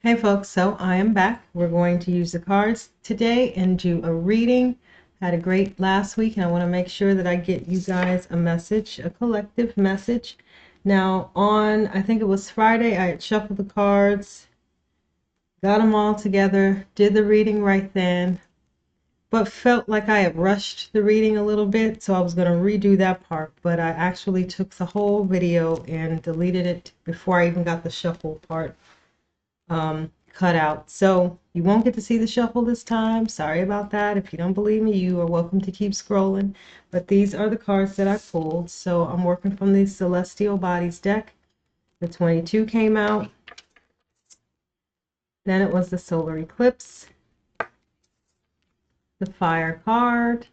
Hey folks, so I am back. We're going to use the cards today and do a reading. Had a great last week and I want to make sure that I get you guys a message, a collective message. Now on, I think it was Friday, I had shuffled the cards, got them all together, did the reading right then, but felt like I had rushed the reading a little bit, so I was going to redo that part, but I actually took the whole video and deleted it before I even got the shuffle part cut out. So you won't get to see the shuffle this time. Sorry about that. If you don't believe me, you are welcome to keep scrolling. But these are the cards that I pulled. So I'm working from the Celestial Bodies deck. The 22 came out. Then it was the Solar Eclipse, the Fire card,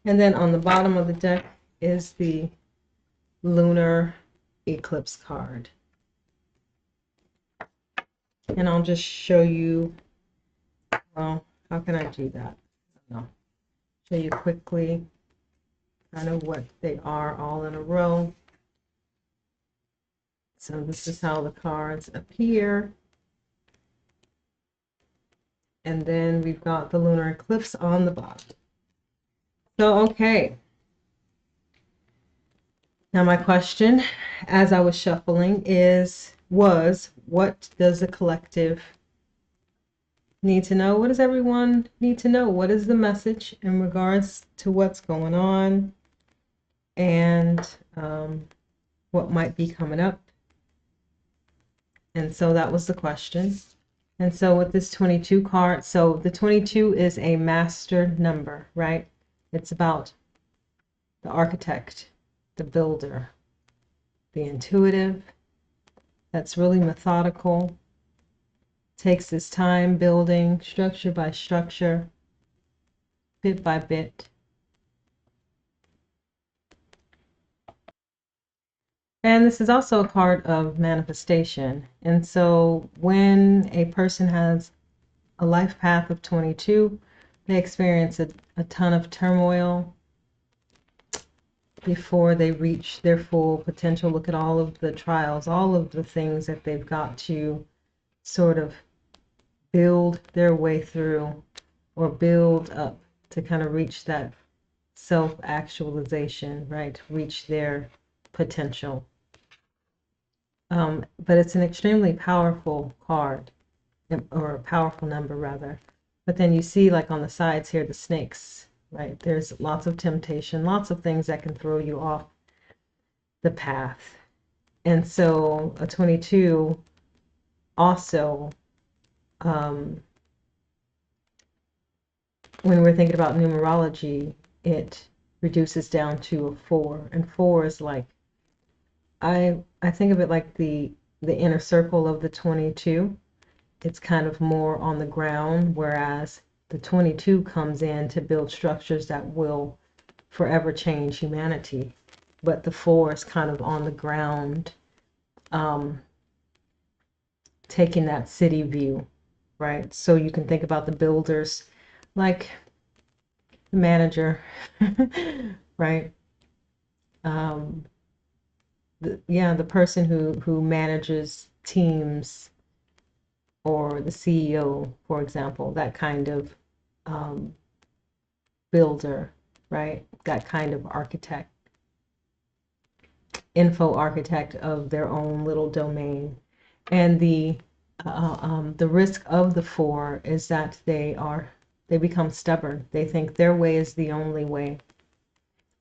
and then on the bottom of the deck is the Lunar Eclipse card. And I'll just show you, well, how can I do that? I don't know. Show you quickly kind of what they are all in a row. So this is how the cards appear. And then we've got the lunar eclipse on the bottom. So, okay. Now my question as I was shuffling was what does the collective need to know? What does everyone need to know? What is the message in regards to what's going on and what might be coming up? And so that was the question. And so with this 22 card, so the 22 is a master number, right? It's about the architect, the builder, the intuitive, that's really methodical, takes his time building structure by structure, bit by bit. And this is also a card of manifestation. And so when a person has a life path of 22, they experience a ton of turmoil before they reach their full potential. Look at all of the trials, all of the things that they've got to sort of build their way through or build up to kind of reach that self-actualization, right? Reach their potential. But it's an extremely powerful card, or a powerful number rather. But then you see like on the sides here, the snakes, right? There's lots of temptation, lots of things that can throw you off the path. And so a 22 also, when we're thinking about numerology, it reduces down to a 4. And 4 is like, I think of it like the inner circle of the 22. It's kind of more on the ground, whereas the 22 comes in to build structures that will forever change humanity. But the 4 is kind of on the ground, taking that city view, right? So you can think about the builders like the manager, right? The person who manages teams, or the CEO, for example, that kind of builder, right? That kind of architect, info architect of their own little domain. And the risk of the 4 is that they become stubborn. They think their way is the only way,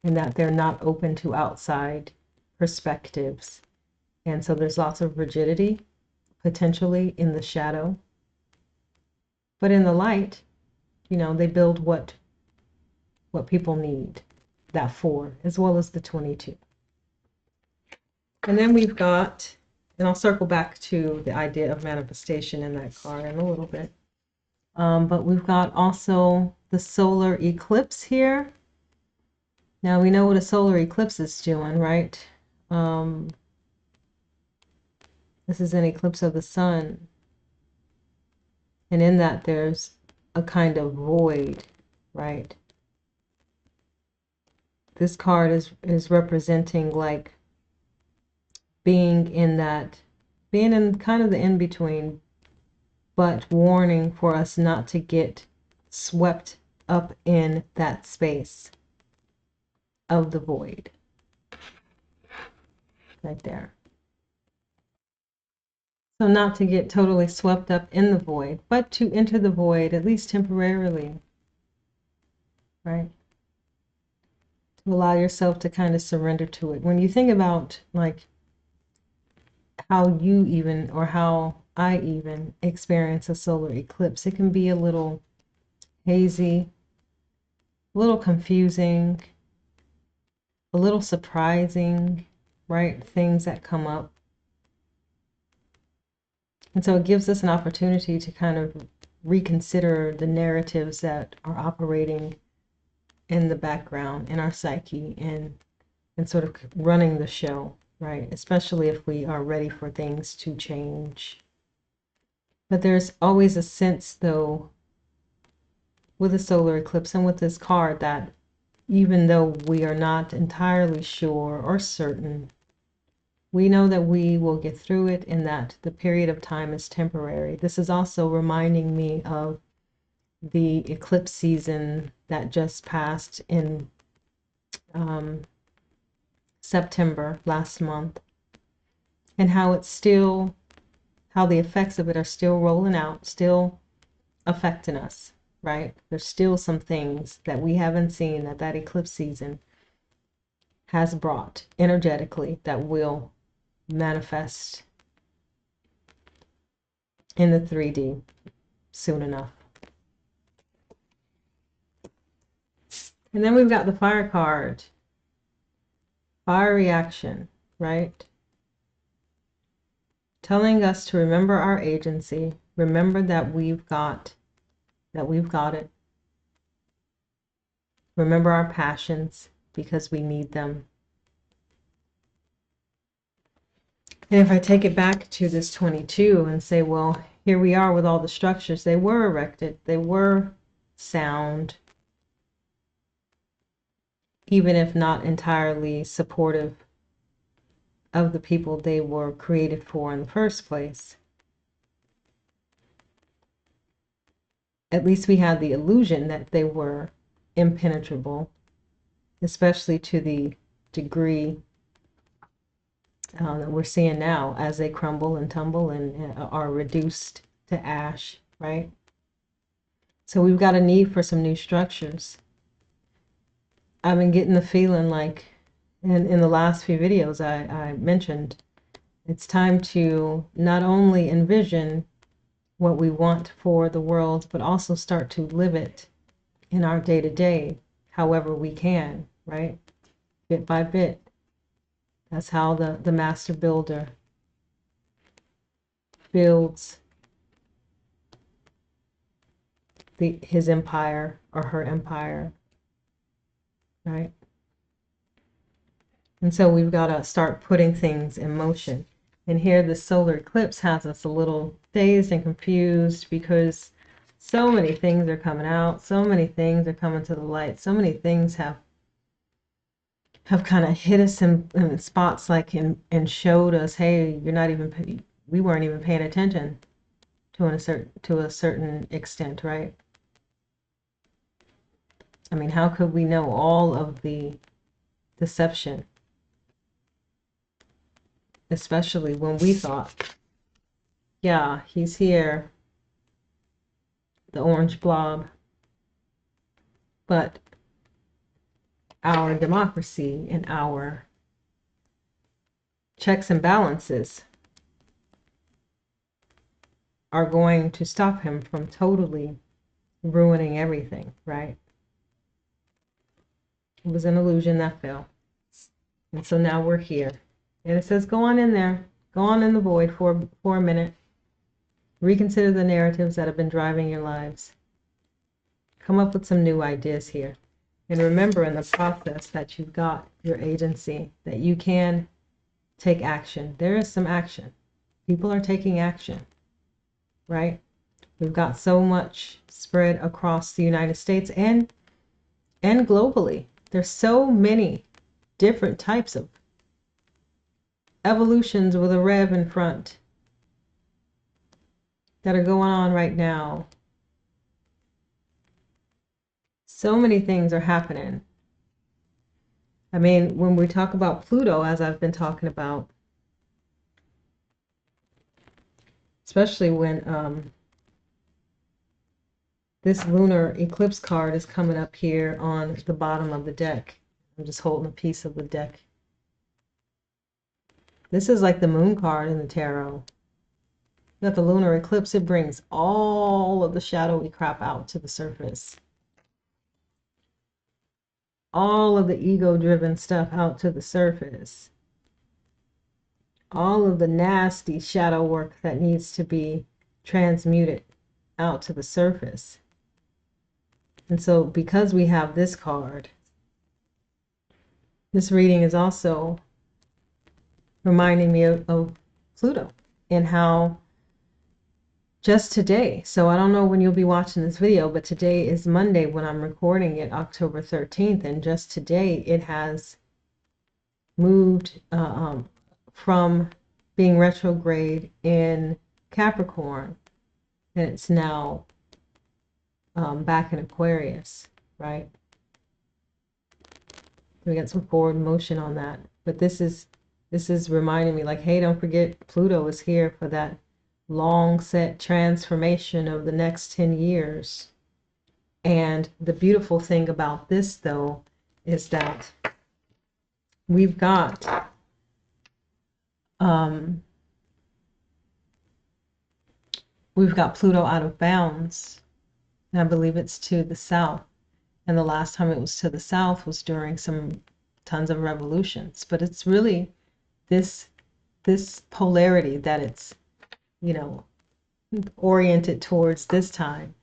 and that they're not open to outside perspectives. And so there's lots of rigidity potentially in the shadow. But in the light, they build what people need, that 4, as well as the 22. And then we've got, and I'll circle back to the idea of manifestation in that card in a little bit. But we've got also the solar eclipse here. Now we know what a solar eclipse is doing, right? This is an eclipse of the sun. And in that there's a kind of void, right? This card is representing like being being in kind of the in-between, but warning for us not to get swept up in that space of the void. Right there. So not to get totally swept up in the void, but to enter the void, at least temporarily, right? To allow yourself to kind of surrender to it. When you think about like how you even, or how I even experience a solar eclipse, it can be a little hazy, a little confusing, a little surprising, right? Things that come up. And so it gives us an opportunity to kind of reconsider the narratives that are operating in the background in our psyche, and sort of running the show, right? Especially if we are ready for things to change. But there's always a sense, though, with a solar eclipse and with this card, that even though we are not entirely sure or certain, we know that we will get through it and that the period of time is temporary. This is also reminding me of the eclipse season that just passed in September last month, and how the effects of it are still rolling out, still affecting us, right? There's still some things that we haven't seen that eclipse season has brought energetically that will manifest in the 3D soon enough. And then we've got the fire card. Fire reaction, right? Telling us to remember our agency, remember that we've got it. Remember our passions because we need them. And if I take it back to this 22 and say, well, here we are with all the structures, they were erected, they were sound, even if not entirely supportive of the people they were created for in the first place. At least we had the illusion that they were impenetrable, especially to the degree that we're seeing now as they crumble and tumble and are reduced to ash, right? So we've got a need for some new structures. I've been getting the feeling like, in the last few videos I mentioned, it's time to not only envision what we want for the world, but also start to live it in our day-to-day, however we can, right? Bit by bit. That's how the master builder builds his empire or her empire, right? And so we've got to start putting things in motion. And here the solar eclipse has us a little dazed and confused because so many things are coming out, so many things are coming to the light, so many things have kind of hit us in spots, like and showed us, hey, we weren't even paying attention to a certain extent, right? I mean, how could we know all of the deception, especially when we thought, yeah, he's here, the orange blob, but our democracy and our checks and balances are going to stop him from totally ruining everything, right? It was an illusion that fell. And so now we're here. And it says, go on in there. Go on in the void for a minute. Reconsider the narratives that have been driving your lives. Come up with some new ideas here. And remember in the process that you've got your agency, that you can take action. There is some action. People are taking action, right? We've got so much spread across the United States and globally. There's so many different types of evolutions with a rev in front that are going on right now. So many things are happening. I mean, when we talk about Pluto, as I've been talking about, especially when this lunar eclipse card is coming up here on the bottom of the deck. I'm just holding a piece of the deck. This is like the moon card in the tarot. That the lunar eclipse, it brings all of the shadowy crap out to the surface. All of the ego-driven stuff out to the surface. All of the nasty shadow work that needs to be transmuted out to the surface. And so because we have this card, this reading is also reminding me of Pluto and how just today, so I don't know when you'll be watching this video, but today is Monday when I'm recording it, October 13th, and just today it has moved from being retrograde in Capricorn, and it's now back in Aquarius, right? We got some forward motion on that, but this is reminding me, like, hey, don't forget Pluto is here for that long set transformation of the next 10 years. And the beautiful thing about this, though, is that we've got Pluto out of bounds, and I believe it's to the south. And the last time it was to the south was during some tons of revolutions. But it's really this polarity that it's, you know, oriented towards this time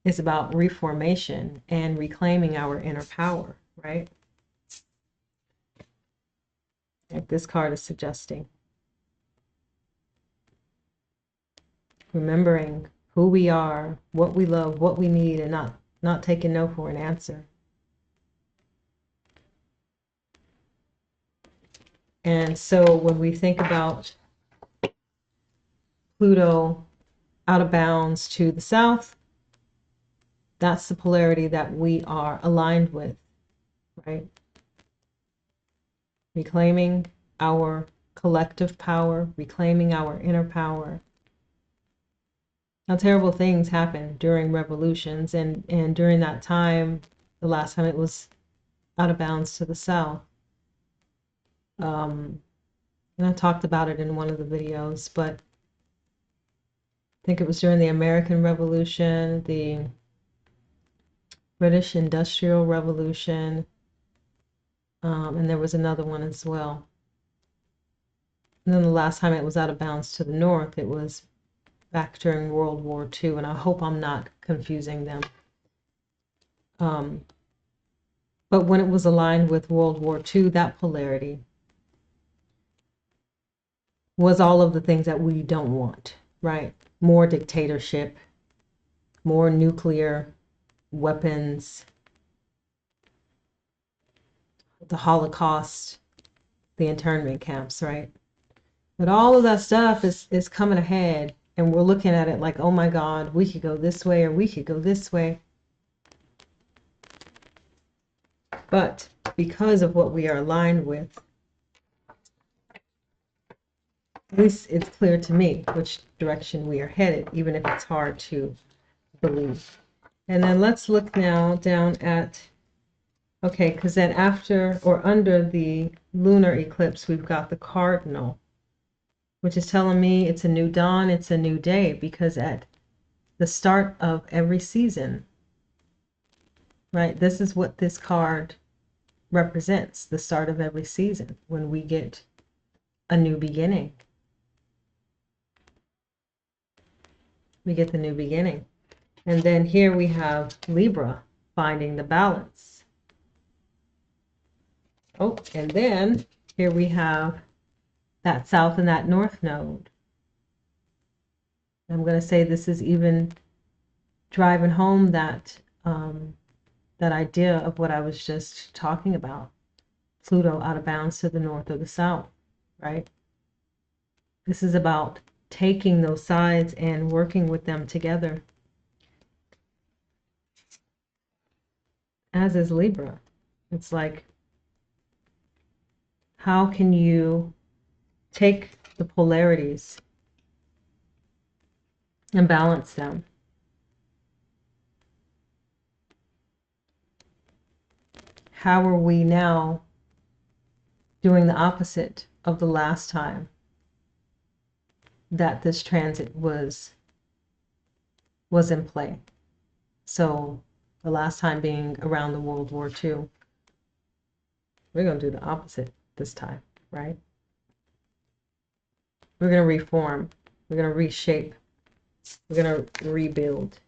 is about reformation and reclaiming our inner power, right? Like this card is suggesting. Remembering who we are, what we love, what we need, and not taking no for an answer. And so when we think about Pluto out of bounds to the south, that's the polarity that we are aligned with, right? Reclaiming our collective power, reclaiming our inner power. Now, terrible things happen during revolutions, and during that time, the last time it was out of bounds to the south. And I talked about it in one of the videos, but I think it was during the American Revolution, the British Industrial Revolution, and there was another one as well. And then the last time it was out of bounds to the north, it was back during World War II, and I hope I'm not confusing them. But when it was aligned with World War II, that polarity was all of the things that we don't want, right? More dictatorship, more nuclear weapons, the Holocaust, the internment camps, right? But all of that stuff is coming ahead, and we're looking at it like, oh my God, we could go this way or we could go this way. But because of what we are aligned with, at least it's clear to me which direction we are headed, even if it's hard to believe. And then let's look now down at, okay, because then after or under the lunar eclipse, we've got the cardinal, which is telling me it's a new dawn, it's a new day, because at the start of every season, right, this is what this card represents, the start of every season, when we get a new beginning. We get the new beginning. And then here we have Libra, finding the balance. Oh, and then here we have that south and that north node. I'm going to say this is even driving home that that idea of what I was just talking about. Pluto out of bounds to the north or the south, right? This is about taking those sides and working with them together, as is Libra. It's like, how can you take the polarities and balance them? How are we now doing the opposite of the last time that this transit was in play? So the last time being around the World War II. We're going to do the opposite this time, right? We're going to reform. We're going to reshape. We're going to rebuild.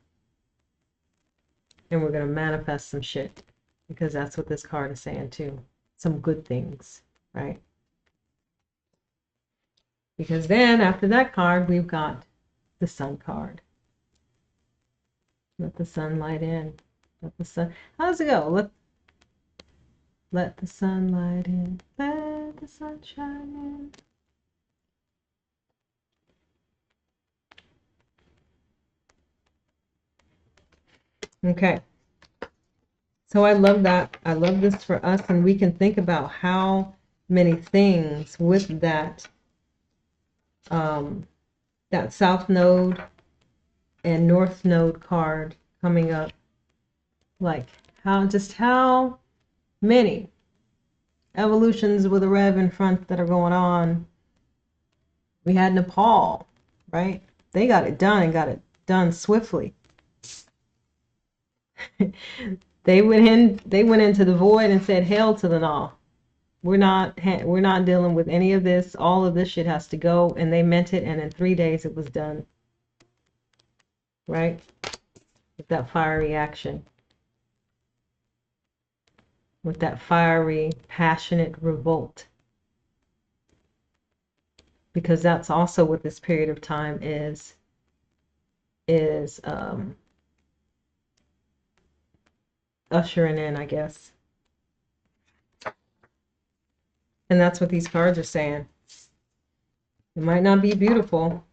And we're going to manifest some shit, because that's what this card is saying too. Some good things, right? Because then after that card, we've got the Sun card. Let the sunlight in. Let the sun. How does it go? Let the sunlight in. Let the sunshine in. Okay. So I love that. I love this for us, and we can think about how many things with that that South Node and North Node card coming up. Like how many evolutions with a Rev in front that are going on. We had Nepal, right? They got it done and got it done swiftly. They went into the void and said, "Hail to the Nah. We're not dealing with any of this. All of this shit has to go." And they meant it, and in 3 days it was done. Right? With that fiery action. With that fiery, passionate revolt. Because that's also what this period of time is ushering in, I guess. And that's what these cards are saying. It might not be beautiful.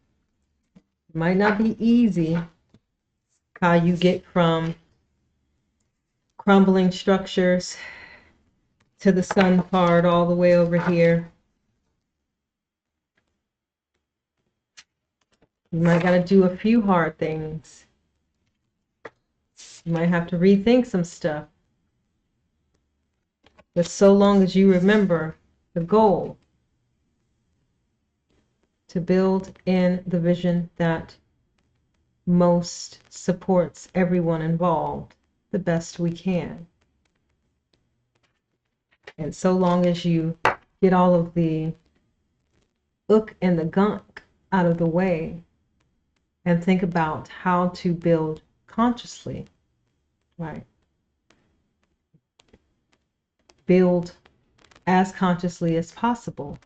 It might not be easy how you get from crumbling structures to the Sun card all the way over here. You might got to do a few hard things. You might have to rethink some stuff. But so long as you remember the goal, to build in the vision that most supports everyone involved the best we can. And so long as you get all of the ook and the gunk out of the way and think about how to build consciously, right? Build as consciously as possible.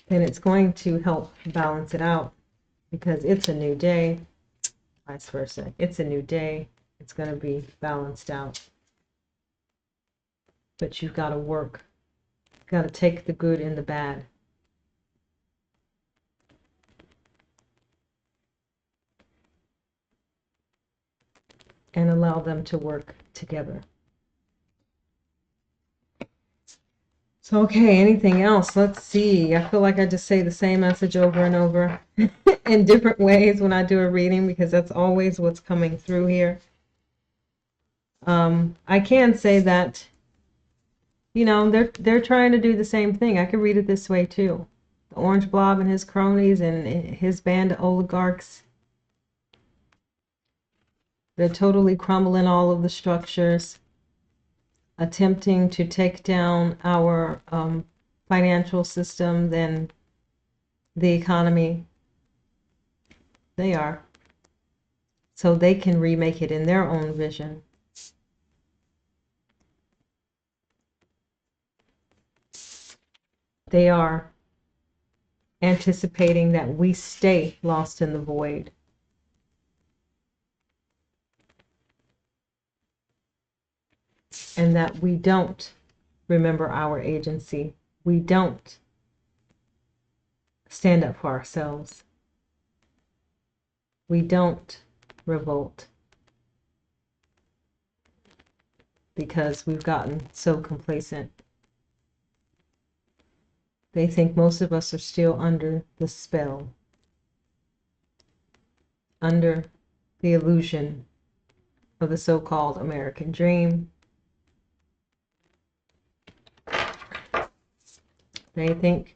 Then it's going to help balance it out, because it's a new day, vice versa. It's a new day. It's going to be balanced out. But you've got to work. You've got to take the good and the bad. And allow them to work together. So, okay, anything else? Let's see. I feel like I just say the same message over and over in different ways when I do a reading, because that's always what's coming through here. I can say that, you know, they're trying to do the same thing. I could read it this way too. The Orange Blob and his cronies and his band of oligarchs. They're totally crumbling all of the structures, attempting to take down our financial system, then the economy. They are. So they can remake it in their own vision. They are anticipating that we stay lost in the void. And that we don't remember our agency, we don't stand up for ourselves. We don't revolt because we've gotten so complacent. They think most of us are still under the spell, under the illusion of the so-called American dream. They think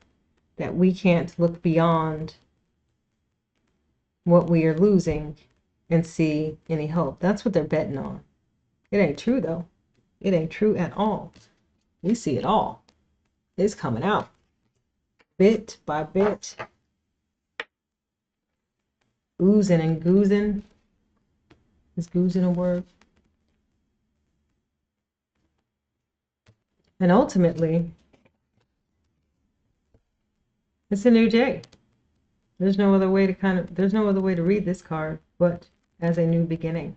that we can't look beyond what we are losing and see any hope. That's what they're betting on. It ain't true, though. It ain't true at all. We see it all. It's coming out bit by bit, oozing and goozing. Is goozing a word? And ultimately, it's a new day. There's no other way to read this card but as a new beginning,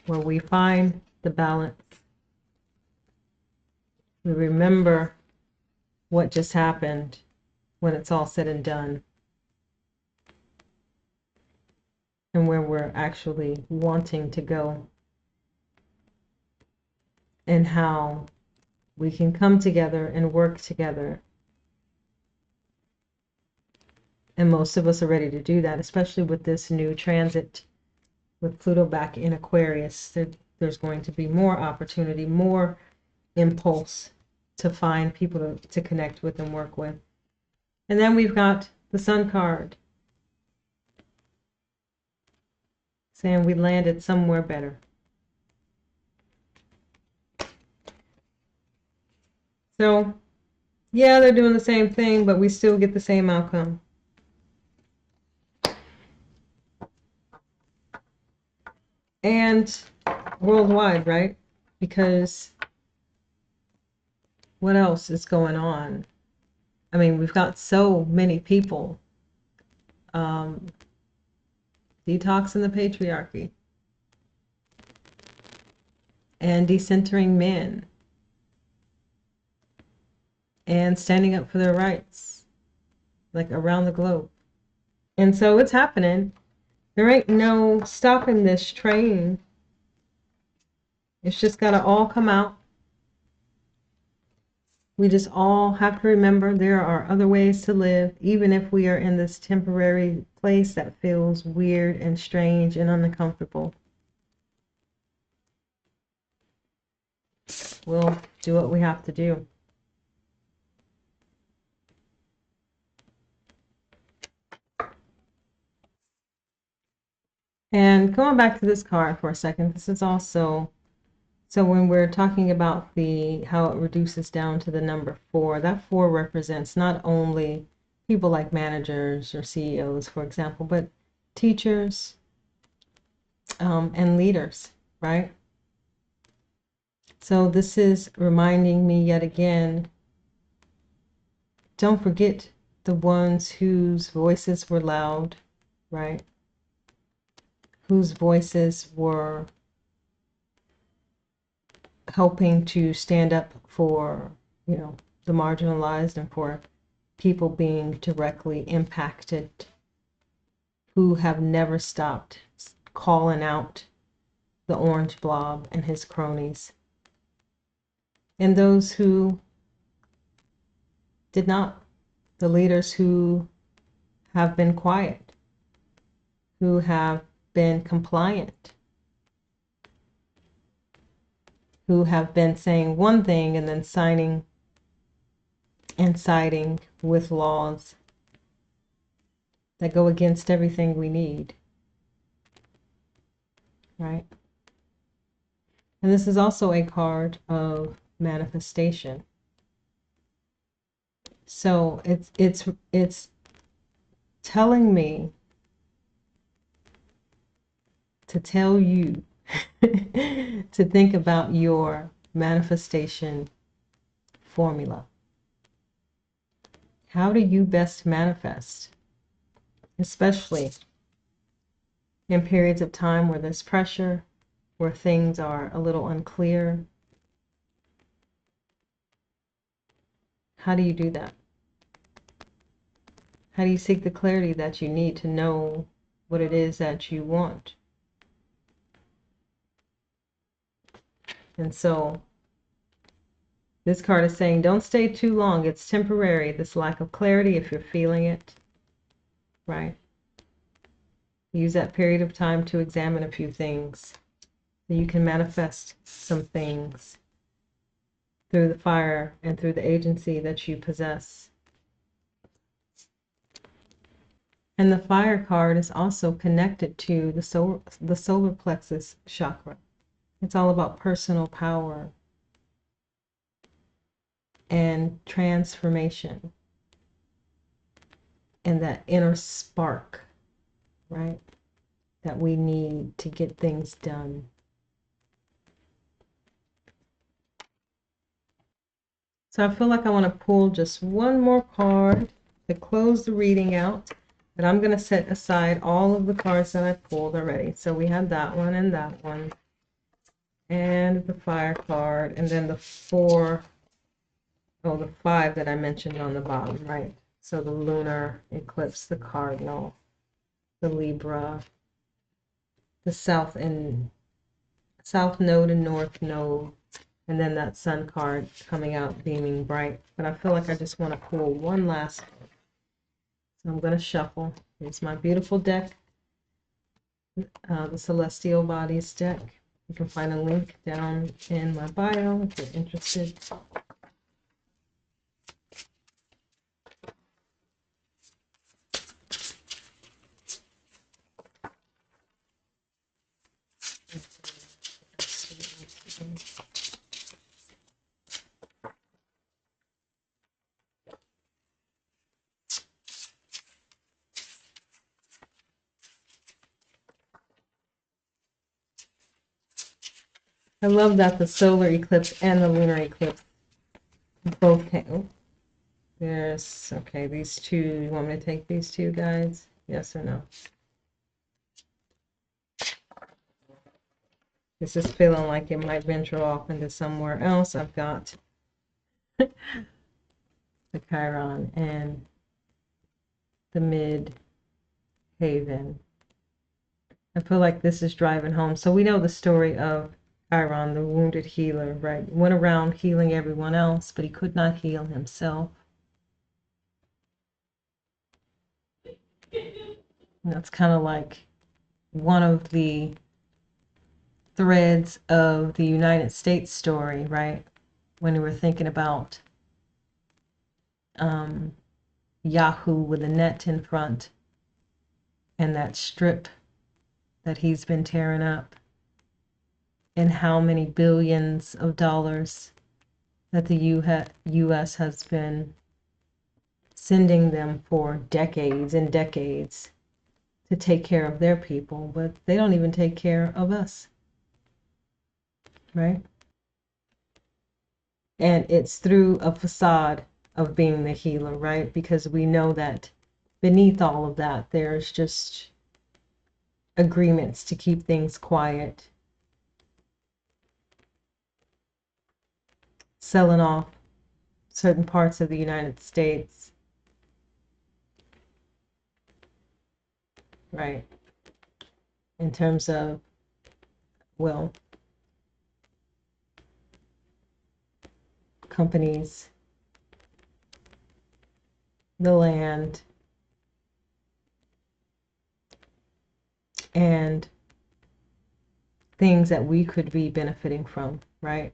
where we find the balance. We remember what just happened when it's all said and done, and where we're actually wanting to go, and how we can come together and work together. And most of us are ready to do that, especially with this new transit with Pluto back in Aquarius. There's going to be more opportunity, more impulse to find people to connect with and work with. And then we've got the Sun card saying we landed somewhere better. So, yeah, they're doing the same thing, but we still get the same outcome. And worldwide, right? Because what else is going on? I mean, we've got so many people detoxing the patriarchy and decentering men and standing up for their rights, like around the globe. And so it's happening. There ain't no stopping this train. It's just got to all come out. We just all have to remember there are other ways to live, even if we are in this temporary place that feels weird and strange and uncomfortable. We'll do what we have to do. And going back to this card for a second, this is also, so when we're talking about how it reduces down to the number 4, that 4 represents not only people like managers or CEOs, for example, but teachers and leaders, right? So this is reminding me yet again, don't forget the ones whose voices were loud, right? Whose voices were helping to stand up for, the marginalized and for people being directly impacted, who have never stopped calling out the orange blob and his cronies. And those who did not, the leaders who have been quiet, who have been compliant, who have been saying one thing and then signing and siding with laws that go against everything we need, right? And this is also a card of manifestation. So it's telling me to tell you to think about your manifestation formula. How do you best manifest? Especially in periods of time where there's pressure, where things are a little unclear. How do you do that? How do you seek the clarity that you need to know what it is that you want? And so this card is saying, don't stay too long. It's temporary, this lack of clarity, if you're feeling it, right? Use that period of time to examine a few things. So you can manifest some things through the fire and through the agency that you possess. And the fire card is also connected to the solar plexus chakra. It's all about personal power and transformation and that inner spark, right, that we need to get things done. So I feel like I want to pull just one more card to close the reading out, but I'm going to set aside all of the cards that I pulled already. So we had that one and the fire card, and then the five that I mentioned on the bottom, right? So the lunar eclipse, the cardinal, the Libra, the south node and north node, and then that sun card coming out beaming bright. But I feel like I just want to pull one last one. So I'm going to shuffle. Here's my beautiful deck, the Celestial Bodies deck. You can find a link down in my bio if you're interested. I love that the solar eclipse and the lunar eclipse both came. Oh, there's, okay, these two. You want me to take these two guys? Yes or no? This is feeling like it might venture off into somewhere else. I've got the Chiron and the mid-haven. I feel like this is driving home. So we know the story of Chiron, the wounded healer, right? Went around healing everyone else, but he could not heal himself. And that's kind of like one of the threads of the United States story, right? When we were thinking about Yahoo with a net in front and that strip that he's been tearing up, and how many billions of dollars that the U.S. has been sending them for decades and decades to take care of their people, but they don't even take care of us, right? And it's through a facade of being the healer, right? Because we know that beneath all of that, there's just agreements to keep things quiet, selling off certain parts of the United States, right? In terms of, well, companies, the land, and things that we could be benefiting from, right?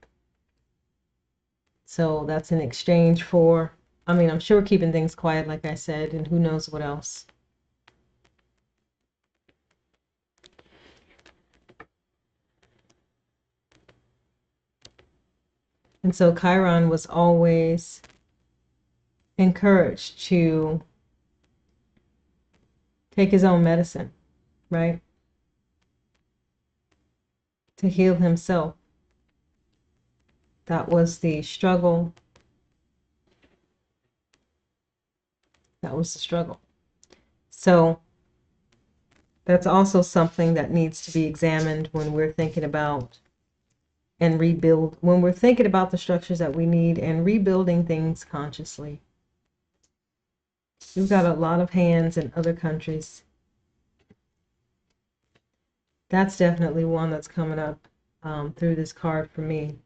So that's in exchange for, I mean, I'm sure keeping things quiet, like I said, and who knows what else. And so Chiron was always encouraged to take his own medicine, right? To heal himself. That was the struggle. That was the struggle. So that's also something that needs to be examined when we're thinking about and rebuild, when we're thinking about the structures that we need and rebuilding things consciously. We've got a lot of hands in other countries. That's definitely one that's coming up through this card for me.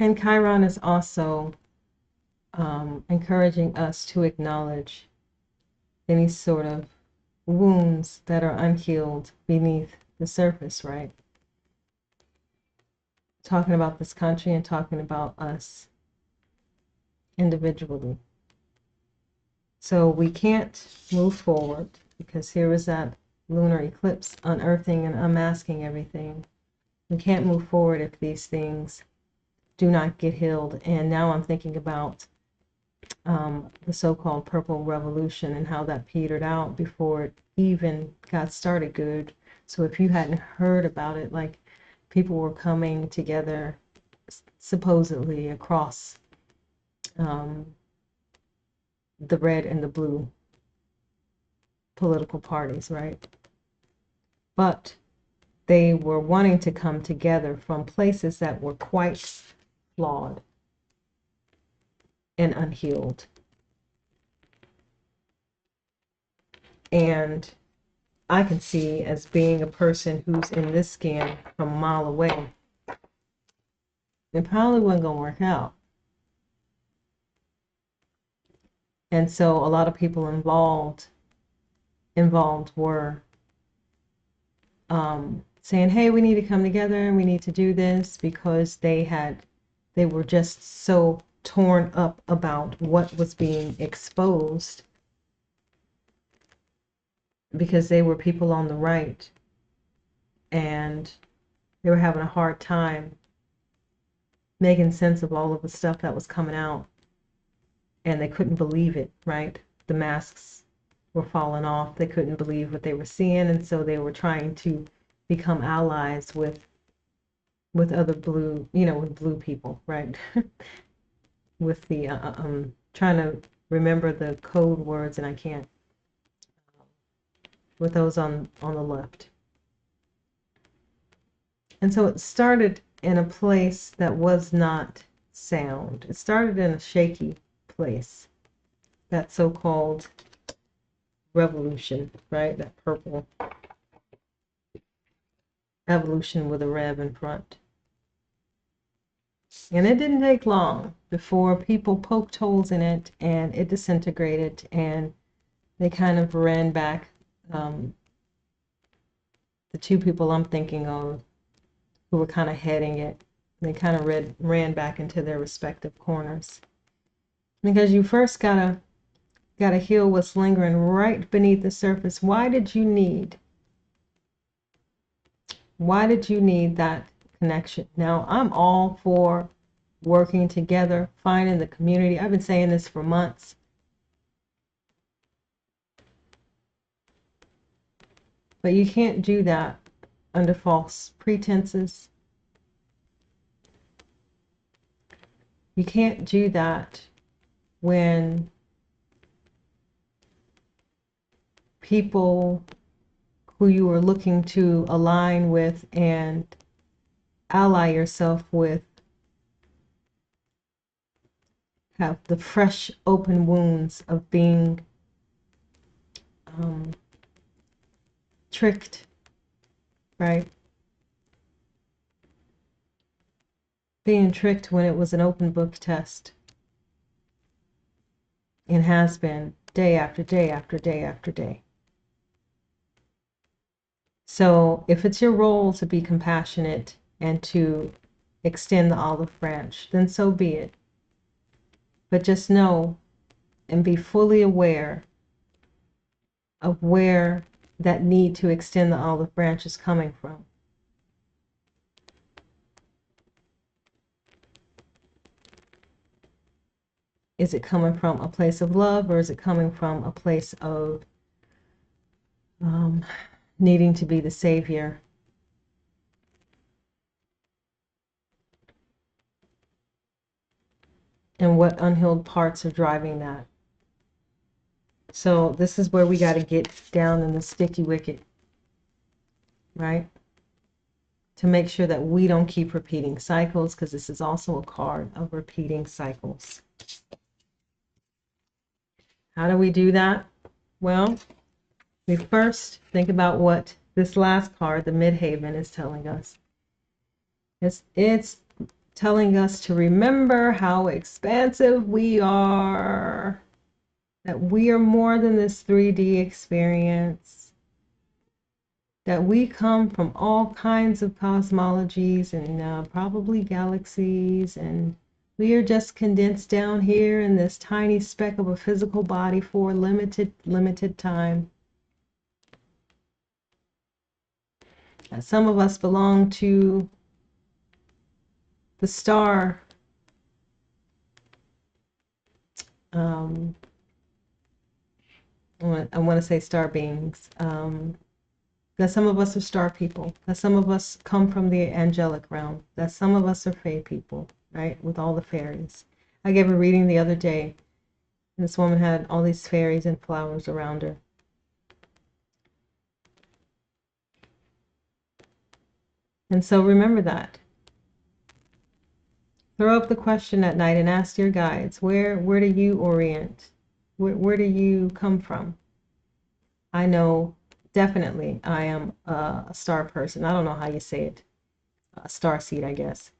And Chiron is also encouraging us to acknowledge any sort of wounds that are unhealed beneath the surface, right? Talking about this country and talking about us individually. So we can't move forward because here is that lunar eclipse unearthing and unmasking everything. We can't move forward if these things do not get healed. And now I'm thinking about the so-called Purple Revolution and how that petered out before it even got started good. So if you hadn't heard about it, like people were coming together supposedly across the red and the blue political parties, right? But they were wanting to come together from places that were quite flawed and unhealed. And I can see, as being a person who's in this scan from a mile away, it probably wasn't going to work out. And so a lot of people involved were saying, hey, we need to come together and we need to do this, because they were just so torn up about what was being exposed, because they were people on the right and they were having a hard time making sense of all of the stuff that was coming out, and they couldn't believe it, right? The masks were falling off. They couldn't believe what they were seeing, and so they were trying to become allies with other blue, with blue people, right? With the trying to remember the code words, and I can't, with those on the left. And so it started in a place that was not sound. It started in a shaky place, that so-called revolution, right? That purple evolution with a rev in front. And it didn't take long before people poked holes in it and it disintegrated, and they kind of ran back. The two people I'm thinking of who were kind of heading it, they kind of ran back into their respective corners. Because you first gotta heal what's lingering right beneath the surface. Why did you need that connection? Now, I'm all for working together, finding the community. I've been saying this for months. But you can't do that under false pretenses. You can't do that when people who you are looking to align with and ally yourself with have the fresh, open wounds of being tricked, right? Being tricked when it was an open book test, and has been day after day after day after day. So if it's your role to be compassionate and to extend the olive branch, then so be it. But just know and be fully aware of where that need to extend the olive branch is coming from. Is it coming from a place of love, or is it coming from a place of needing to be the savior? And what unhealed parts are driving that? So this is where we got to get down in the sticky wicket right? To make sure that we don't keep repeating cycles, because this is also a card of repeating cycles. How do we do that? Well, we first think about what this last card, the Midhaven, is telling us. It's telling us to remember how expansive we are, that we are more than this 3D experience, that we come from all kinds of cosmologies and probably galaxies, and we are just condensed down here in this tiny speck of a physical body for limited time. Some of us belong to the star I want to say star beings, that some of us are star people, that some of us come from the angelic realm, that some of us are fae people, right, with all the fairies. I gave a reading the other day, and this woman had all these fairies and flowers around her. And so remember that. Throw up the question at night and ask your guides, where do you orient? Where do you come from? I know definitely I am a star person. I don't know how you say it. A star seed, I guess.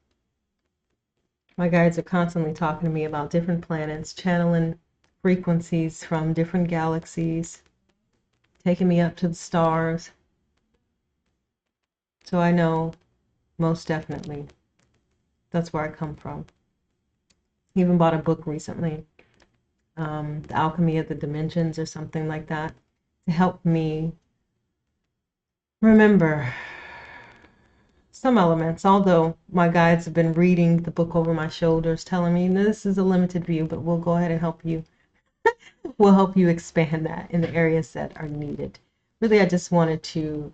My guides are constantly talking to me about different planets, channeling frequencies from different galaxies, taking me up to the stars. So I know most definitely that's where I come from. Even bought a book recently, The Alchemy of the Dimensions or something like that, to help me remember some elements, although my guides have been reading the book over my shoulders, telling me this is a limited view, but we'll go ahead and help you. We'll help you expand that in the areas that are needed. Really, I just wanted to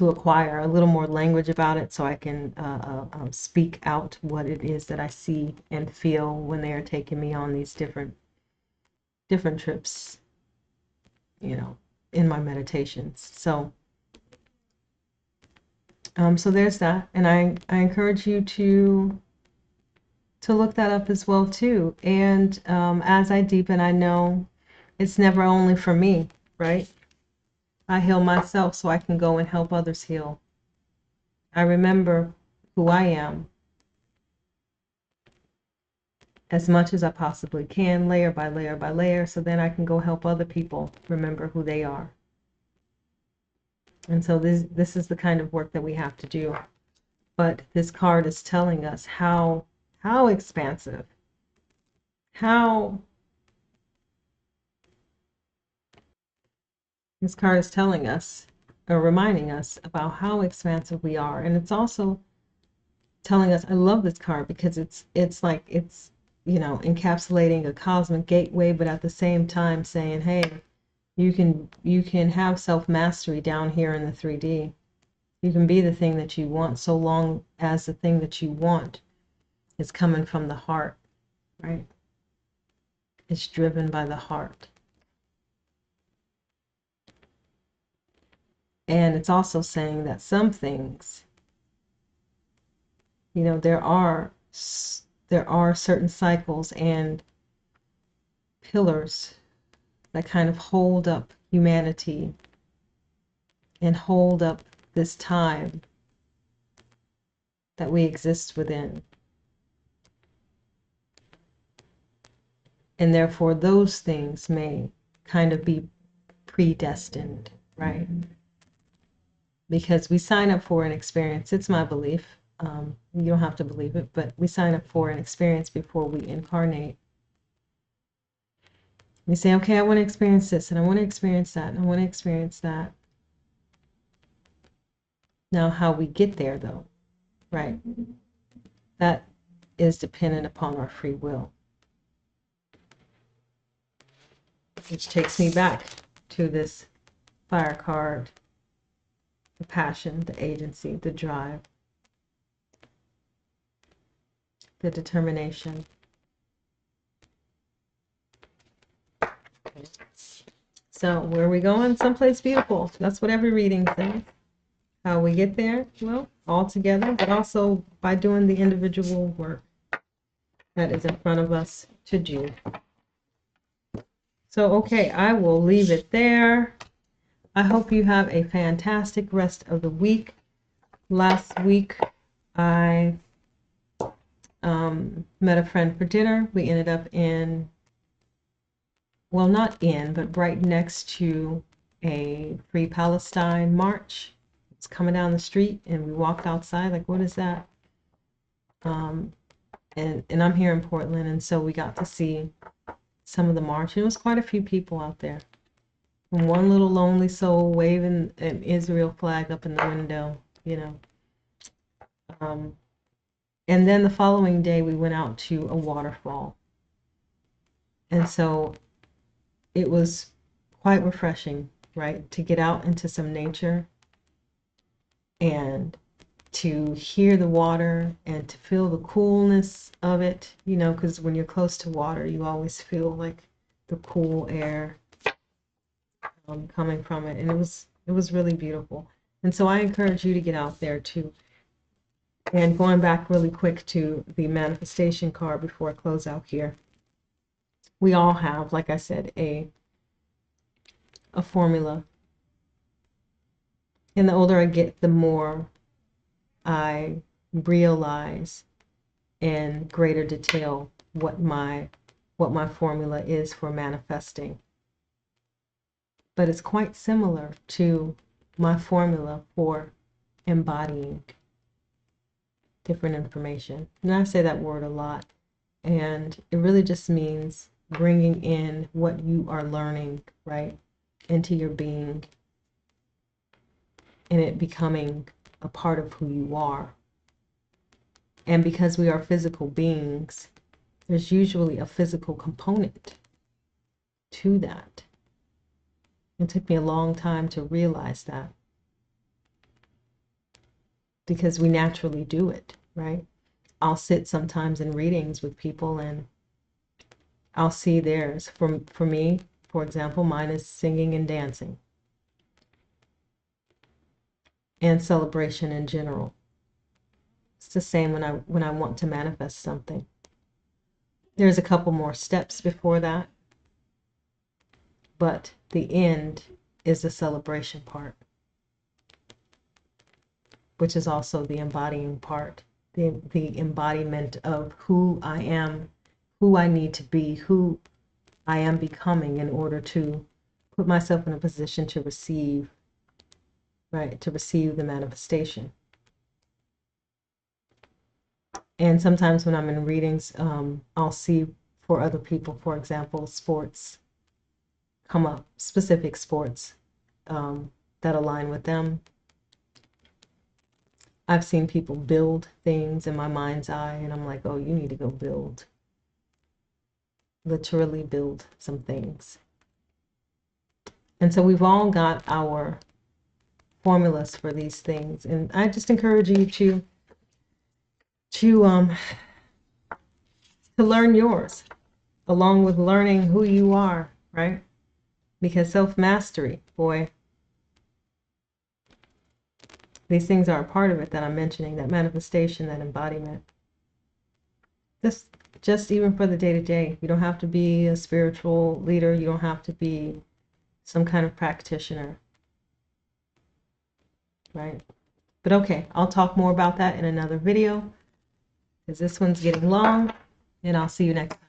acquire a little more language about it so I can speak out what it is that I see and feel when they are taking me on these different trips, you know, in my meditations. So so there's that, and I encourage you to look that up as well too. And as I deepen, I know it's never only for me, right? I heal myself so I can go and help others heal. I remember who I am as much as I possibly can, layer by layer by layer, so then I can go help other people remember who they are. And so this is the kind of work that we have to do. But this card is telling us how expansive, this card is telling us, or reminding us about how expansive we are. And it's also telling us, I love this card because it's like it's, you know, encapsulating a cosmic gateway, but at the same time saying, hey, you can have self-mastery down here in the 3D. You can be the thing that you want, so long as the thing that you want is coming from the heart, right? It's driven by the heart. And it's also saying that some things, you know, there are certain cycles and pillars that kind of hold up humanity and hold up this time that we exist within. And therefore those things may kind of be predestined, right? Because we sign up for an experience. It's my belief. You don't have to believe it, but we sign up for an experience before we incarnate. We say, okay, I want to experience this, and I want to experience that, and I want to experience that. Now, how we get there, though, right? That is dependent upon our free will. Which takes me back to this fire card, the passion, the agency, the drive, the determination. So where are we going? Someplace beautiful. That's what every reading says. How we get there? Well, all together, but also by doing the individual work that is in front of us to do. So, okay, I will leave it there. I hope you have a fantastic rest of the week. Last week, I met a friend for dinner. We ended up in, well, not in, but right next to a Free Palestine march. It's coming down the street, and we walked outside, like, what is that? And I'm here in Portland, and so we got to see some of the march. It was quite a few people out there. And one little lonely soul waving an Israel flag up in the window, you know. And then the following day, we went out to a waterfall. And so it was quite refreshing, right, to get out into some nature and to hear the water and to feel the coolness of it, you know, because when you're close to water, you always feel like the cool air coming from it. And it was really beautiful. And so I encourage you to get out there too. And going back really quick to the manifestation card before I close out here, we all have, like I said, a formula. And the older I get, the more I realize in greater detail what my formula is for manifesting. But it's quite similar to my formula for embodying different information. And I say that word a lot. And it really just means bringing in what you are learning, right, into your being, and it becoming a part of who you are. And because we are physical beings, there's usually a physical component to that. It took me a long time to realize that, because we naturally do it, right? I'll sit sometimes in readings with people and I'll see theirs. For me, for example, mine is singing and dancing and celebration in general. It's the same when I want to manifest something. There's a couple more steps before that, but the end is the celebration part, which is also the embodying part, the embodiment of who I am, who I need to be, who I am becoming in order to put myself in a position to receive, right, to receive the manifestation. And sometimes when I'm in readings, I'll see for other people, for example, sports come up, specific sports that align with them. I've seen people build things in my mind's eye, and I'm like, oh, you need to go build. Literally build some things. And so we've all got our formulas for these things. And I just encourage you to learn yours, along with learning who you are, right? Because self-mastery, boy, these things are a part of it that I'm mentioning, that manifestation, that embodiment. Just even for the day-to-day, you don't have to be a spiritual leader. You don't have to be some kind of practitioner, right? But okay, I'll talk more about that in another video, because this one's getting long, and I'll see you next time.